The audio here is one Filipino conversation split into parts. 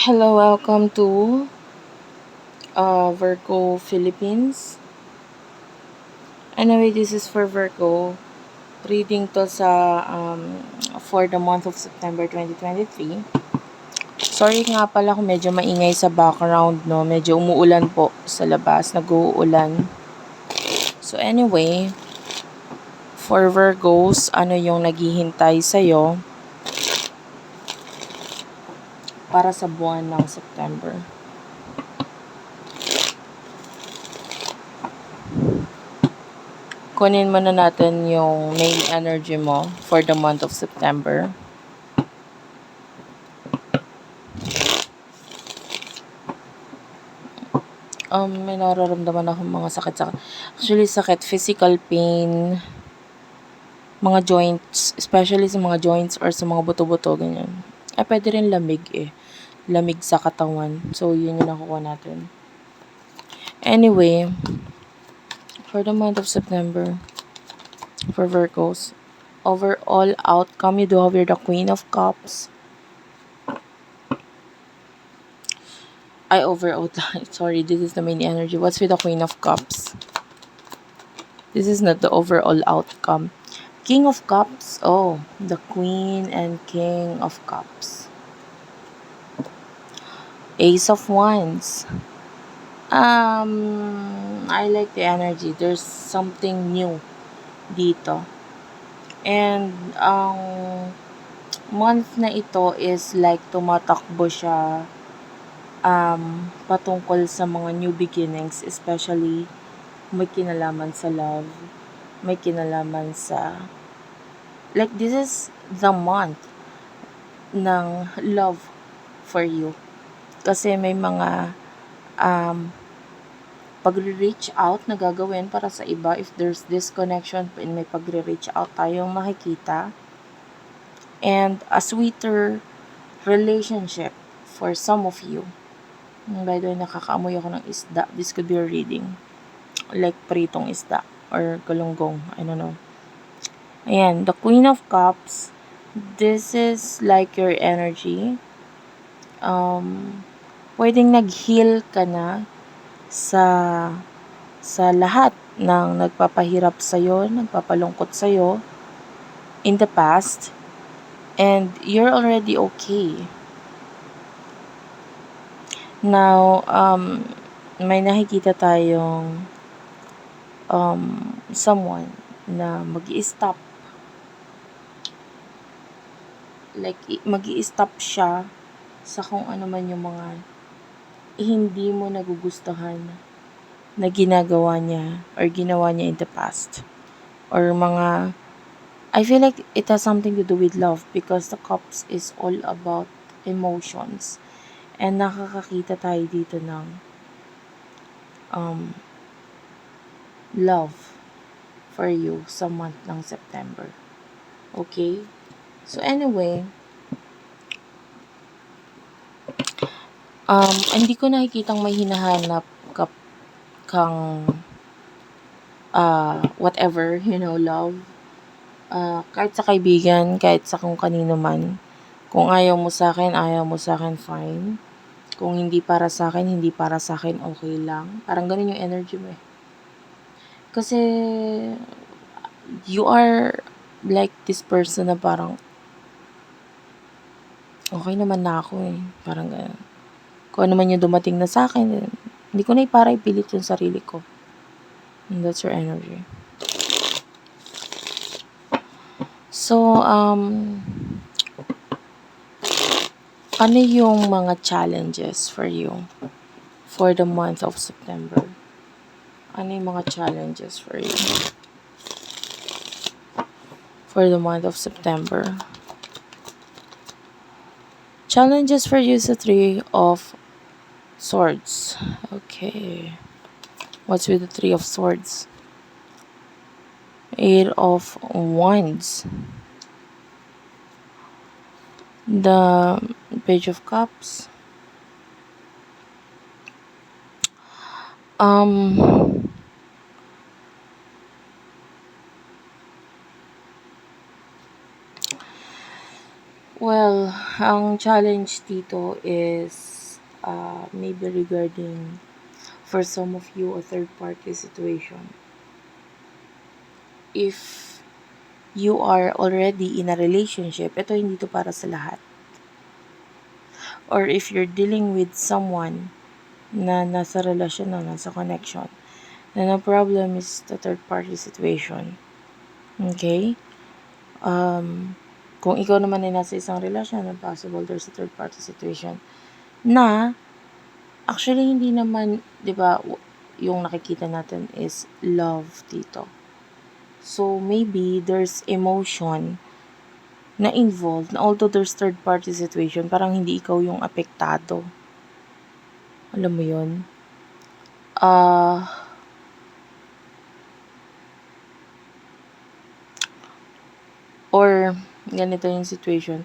Hello, welcome to Virgo Philippines. Anyway, this is for Virgo. Reading to sa for the month of September 2023. Sorry nga pala kung medyo maingay sa background, no? Medyo umuulan po sa labas, nag-uulan. So anyway, for Virgos, ano yung naghihintay sa'yo para sa buwan ng September? Kunin muna natin yung main energy mo for the month of September. May nararamdaman akong mga sakit. Actually, sakit, physical pain, mga joints, especially sa mga joints or sa mga buto-buto, ganyan. Pwede rin lamig eh. Lamig sa katawan. So, yun yung nakuha natin. Anyway, for the month of September, for Virgos, overall outcome, you do have here the Queen of Cups. Sorry, this is the main energy. What's with the Queen of Cups? This is not the overall outcome. King of Cups. Oh, the Queen and King of Cups. Ace of Wands. I like the energy. There's something new dito. And ang month na ito is like tumatakbo siya patungkol sa mga new beginnings, especially may kinalaman sa love, may kinalaman sa like this is the month ng love for you. Kasi may mga pagre-reach out na gagawin para sa iba. If there's disconnection, may pagre-reach out tayong makikita. And a sweeter relationship for some of you. By the way, nakakaamoy ako ng isda. This could be a reading. Like pritong isda or galunggong. I don't know. Ayan, the Queen of Cups. This is like your energy. Pwedeng nag-heal ka na sa lahat ng nagpapahirap sa'yo, nagpapalungkot sa'yo in the past. And you're already okay. Now, may nakikita tayong someone na mag-i-stop. Like, mag-i-stop siya sa kung ano man yung mga hindi mo nagugustuhan na ginagawa niya or ginawa niya in the past. Or mga, I feel like it has something to do with love because the cups is all about emotions. And nakakakita tayo dito ng love for you sa month ng September. Okay? So anyway, hindi ko nakikitang may hinahanap kang whatever, love. Kahit sa kaibigan, kahit sa kung kanino man. Kung ayaw mo sa akin, fine. Kung hindi para sa akin, okay lang. Parang ganun yung energy mo eh. Kasi, you are like this person na parang, okay naman na ako eh. Parang ganun. Kung ano man yung dumating na sa akin, hindi ko na para ipilit yung sarili ko. And that's your energy. So, ano yung mga challenges for you for the month of September? Ano yung mga challenges for you for the month of September? Challenges for you is the 3 of Swords. Okay. What's with the 3 of Swords? 8 of Wands. The Page of Cups. Well, ang challenge dito is maybe regarding for some of you a third party situation. If you are already in a relationship, ito hindi to para sa lahat. Or if you're dealing with someone na nasa relasyon na, nasa connection, then the problem is the third party situation. Okay? Kung ikaw naman ay nasa isang relasyon, then possible there's a third party situation na actually hindi naman, 'di ba, yung nakikita natin is love dito. So maybe there's emotion na involved na although there's third party situation, parang hindi ikaw yung apektado. Alam mo yun? Or ganito yung situation.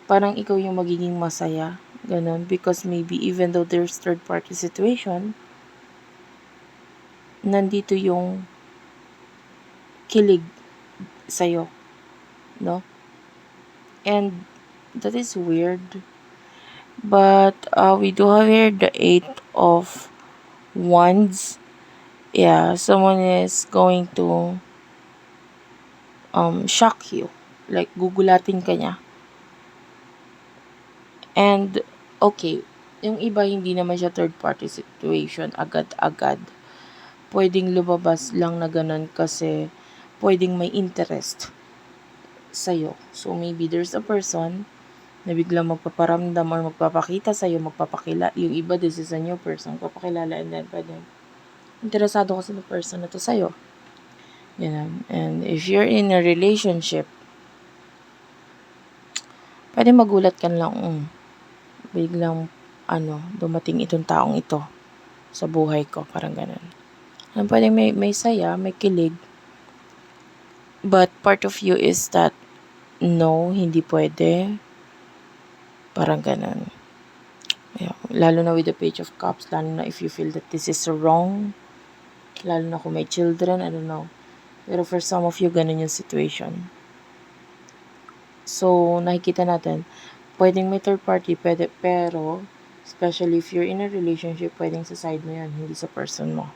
Parang ikaw yung magiging masaya. Ganon. Because maybe even though there's third party situation, nandito yung kilig sa'yo. No? And that is weird. But we do have here the 8 of Wands. Yeah, someone is going to shock you. Like, gugulatin ka niya. And, okay, yung iba hindi naman siya third party situation agad-agad. Pwedeng lumabas lang na ganun kasi pwedeng may interest sa'yo. So, maybe there's a person na biglang magpaparamdam or magpapakita sa'yo, yung iba, this is a new person, papakilala, and then pwede, interesado kasi ng person na to sa'yo. Yan. And if you're in a relationship, pwede magulat ka lang, biglang, dumating itong taong ito sa buhay ko, parang ganun. And pwede may saya, may kilig, but part of you is that, no, hindi pwede, parang ganun. Yeah. Lalo na with the Page of Cups, lalo na if you feel that this is wrong, lalo na kung may children, I don't know. Pero for some of you, ganun yung situation. So, nakikita natin, pwedeng may third party, pwede, pero, especially if you're in a relationship, pwedeng sa side mo yan, hindi sa person mo.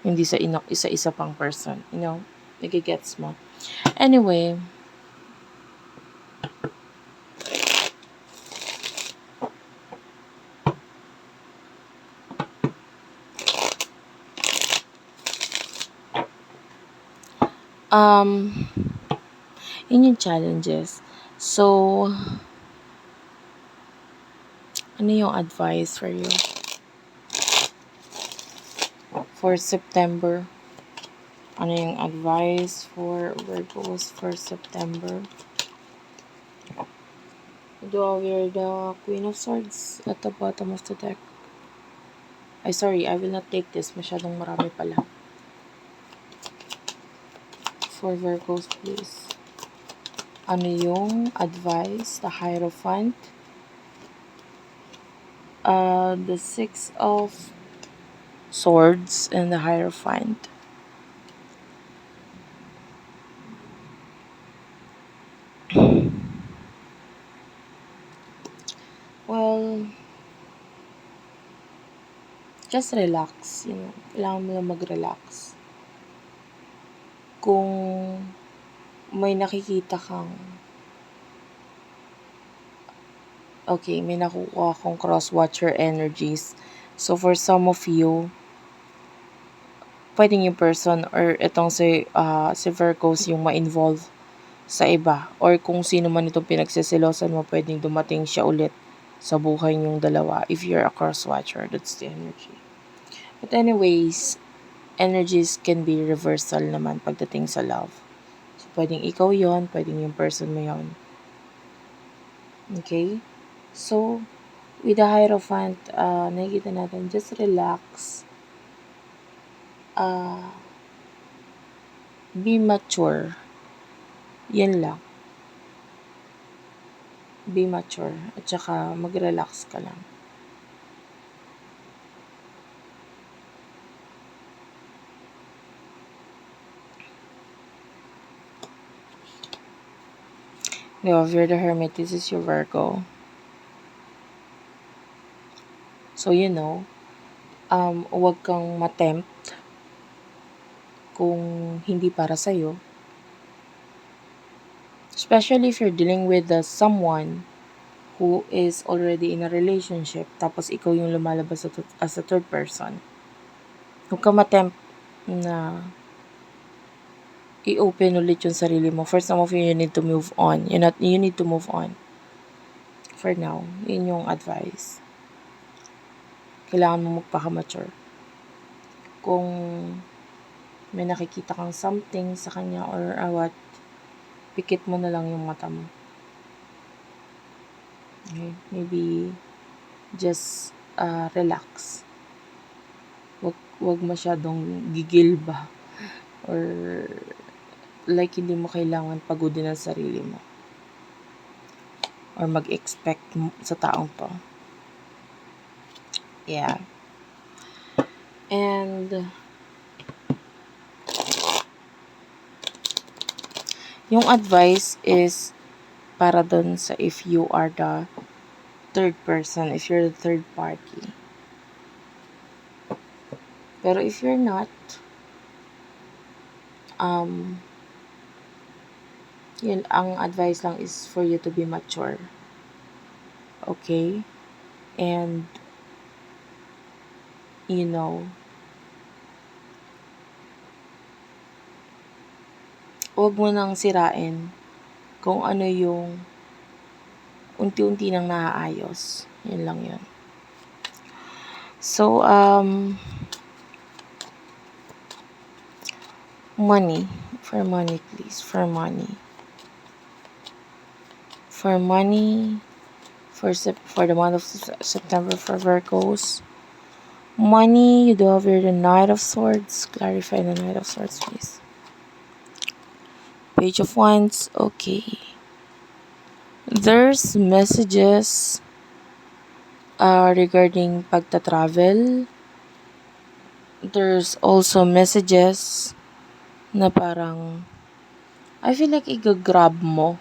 Hindi sa isa-isa pang person. You know? Nagigets mo. Anyway, yun yung challenges. So, ano yung advice for you? For September. Ano yung advice for Virgos for September? Do we the Queen of Swords at the bottom of the deck? Sorry, I will not take this. Masyadong marami pala. For Virgos, please. Ano yung advice? The Hierophant. The 6 of Swords and the Hierophant. Well, just relax, you know. Kailangan mo lang mag-relax. Kung may nakikita kang may nakukuha akong cross-watcher energies. So, for some of you, pwedeng yung person or itong si Virgos yung ma-involve sa iba. Or kung sino man itong pinagsisilosan mo, pwedeng dumating siya ulit sa buhay niyong dalawa. If you're a cross-watcher, that's the energy. But anyways, energies can be reversal naman pagdating sa love. So, pwedeng ikaw yon, pwedeng yung person mo yon. Okay? So, with the Hierophant, nakikita natin, just relax. Be mature. Yan lang. Be mature. At saka, mag-relax ka lang. If you're the Hermit, this is your Virgo. So, huwag kang matempt kung hindi para sa'yo. Especially if you're dealing with someone who is already in a relationship, tapos ikaw yung lumalabas as a third person. Huwag kang matempt na i-open ulit yung sarili mo. First of all, you need to move on. You need to move on. For now, yun yung advice. Kailangan mo magpaka-mature. Kung may nakikita kang something sa kanya or what, pikit mo na lang yung mata mo. Okay? Maybe just relax. Wag masyadong gigil ba or like hindi mo kailangan pagodin ang sarili mo or mag-expect sa taong to. Yeah. And yung advice is para dun sa if you are the third person, if you're the third party. Pero if you're not, yun, ang advice lang is for you to be mature. Okay? And, huwag mo nang sirain kung ano yung unti-unti nang naaayos. Yun lang yun. So, money. For money, please. For money. For money, for the month of September for Virgos. Money, you do have here the Knight of Swords. Clarify the Knight of Swords, please. Page of Wands, okay. There's messages regarding pagta-travel. There's also messages na parang I feel like i-grab mo.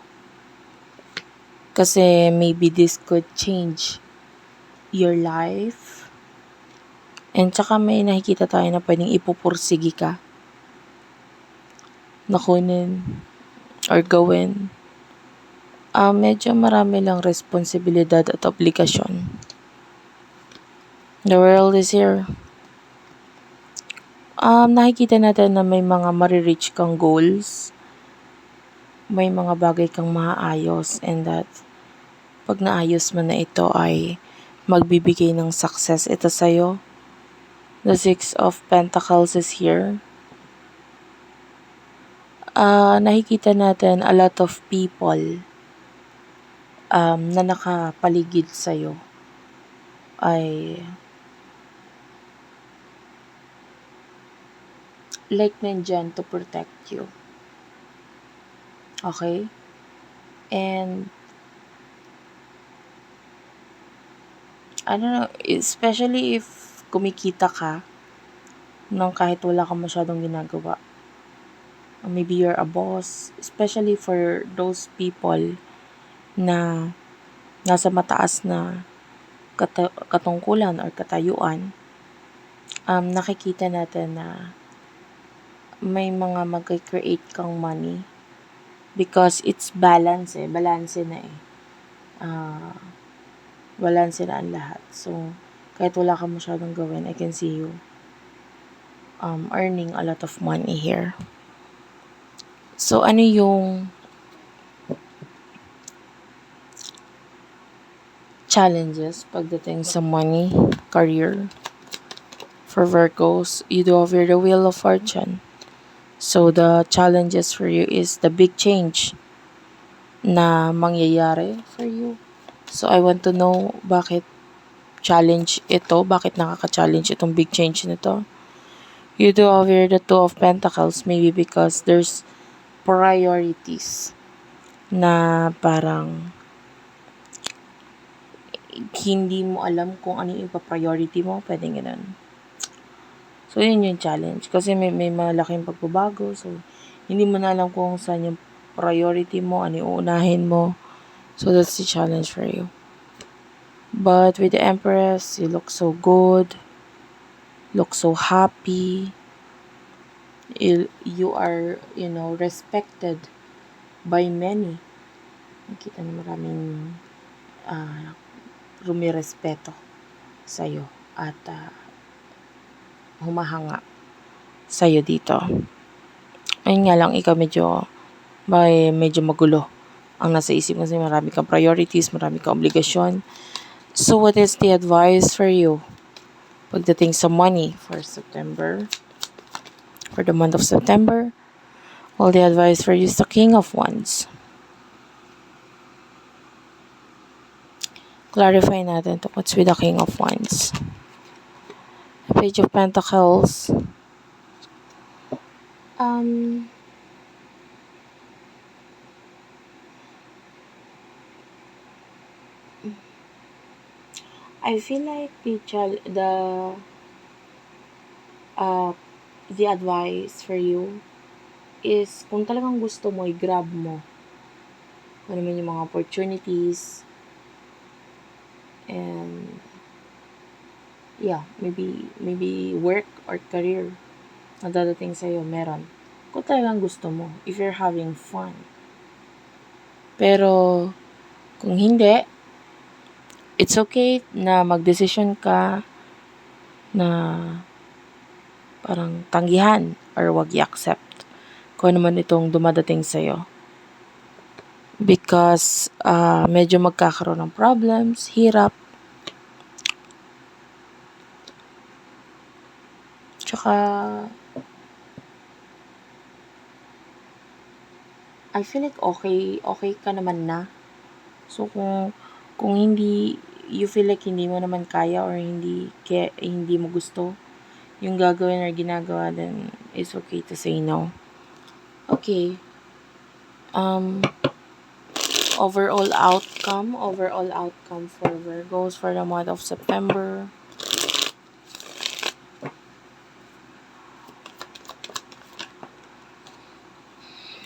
Kasi maybe this could change your life. And tsaka may nakikita tayo na pwedeng ipupursigi ka. Nakunin or gawin. Medyo marami lang responsibilidad at obligasyon. The world is here. Nakikita natin na may mga marireach kang goals. May mga bagay kang maaayos and that pag naayos mo na ito ay magbibigay ng success ito sa'yo. The Six of Pentacles is here. Nakikita natin a lot of people na nakapaligid sa'yo ay like nandyan to protect you. Okay? And I don't know, especially if kumikita ka nang kahit wala kang masyadong ginagawa. Maybe you're a boss, especially for those people na nasa mataas na katungkulan or katayuan. Nakikita natin na may mga mag-create kang money because it's balance na balance na ang lahat. So, kahit wala ka masyadong gawin, I can see you earning a lot of money here. So, ano yung challenges pagdating sa money, career? For Virgos, you do have the Wheel of Fortune. So, the challenges for you is the big change na mangyayari for you. So, I want to know bakit challenge ito, bakit nakaka-challenge itong big change nito. You do have here the Two of Pentacles, maybe because there's priorities na parang hindi mo alam kung ano yung priority mo, pwedeng ganun. So, yun yung challenge. Kasi may malaking pagbabago. So, hindi mo na alam kung saan yung priority mo, ano yung uunahin mo. So, that's the challenge for you. But with the Empress, you look so good, look so happy. You are, respected by many. Nakita na maraming rumirespeto sa'yo at humahanga sa'yo dito. Ayun nga lang, ikaw medyo magulo ang nasa isip kasi marami kang priorities, marami kang obligasyon. So, what is the advice for you pagdating sa money for the month of September? Well, the advice for you is the King of Wands. Clarify natin to what's with the King of Wands. The Page of Pentacles. I feel like the advice for you is kung talagang gusto mo, i-grab mo. Kung naman yung mga opportunities. And yeah, maybe work or career na dadating sa'yo, meron. Kung talagang gusto mo, if you're having fun. Pero kung hindi, it's okay na magdesisyon ka na parang tanggihan or wag i-accept kung ano man itong dumadating sa'yo. Because medyo magkakaroon ng problems, hirap. Tsaka I feel like okay ka naman na. So kung hindi you feel like hindi mo naman kaya or hindi mo gusto yung gagawin or ginagawa, then it's okay to say no. Okay. Overall outcome for Virgos for the month of September.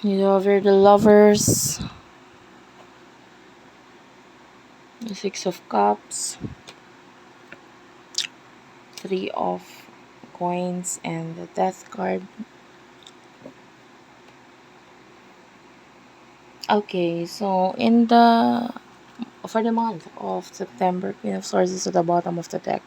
Over the Lovers. The Six of Cups. 3 of Coins and the Death card. Okay, so for the month of September, Queen of Swords is at the bottom of the deck.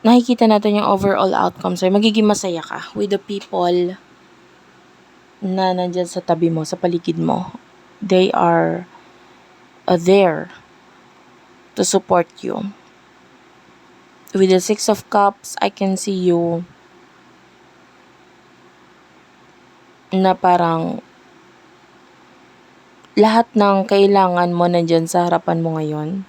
Nakikita natin yung overall outcome. So, magiging masaya ka with the people na nandyan sa tabi mo, sa paligid mo. They are there to support you. With the Six of Cups, I can see you na parang lahat ng kailangan mo nandyan sa harapan mo ngayon.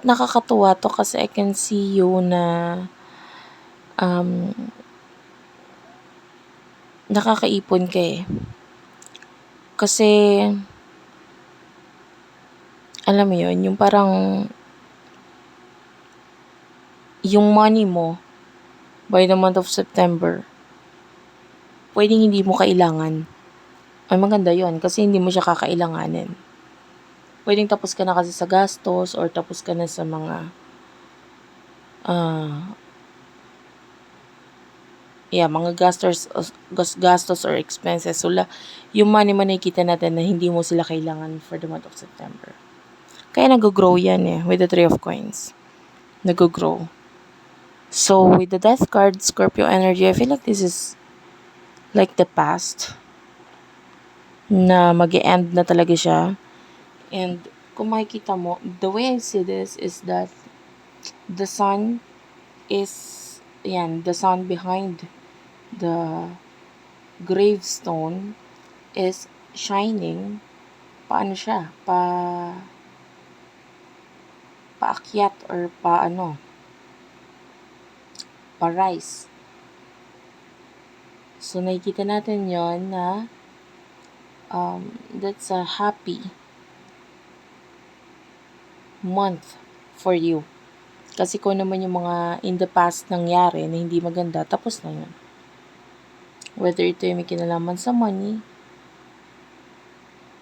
Nakakatuwa to kasi I can see you na nakakaipon ka eh. Kasi alam mo yun, yung parang yung money mo by the month of September, pwedeng hindi mo kailangan. Ay, maganda yun kasi hindi mo siya kakailanganin. Pwedeng tapos ka na kasi sa gastos or tapos ka na sa mga mga gastos or expenses. So, yung money mo nakikita natin na hindi mo sila kailangan for the month of September. Kaya nag-grow yan eh, with the Three of Coins. Nag-grow. So, with the Death card, Scorpio energy, I feel like this is like the past na mag-e-end na talaga siya. And kung makikita mo, the way I see this is that the sun behind the gravestone is shining. Paano siya? Paakyat or pa-rise. So, nakikita natin yon na that's a happy month for you. Kasi kung naman yung mga in the past nangyari na hindi maganda, tapos na yun. Whether ito yung may kinalaman sa money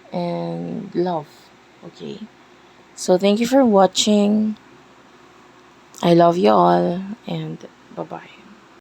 and love. Okay? So, thank you for watching. I love you all and bye-bye.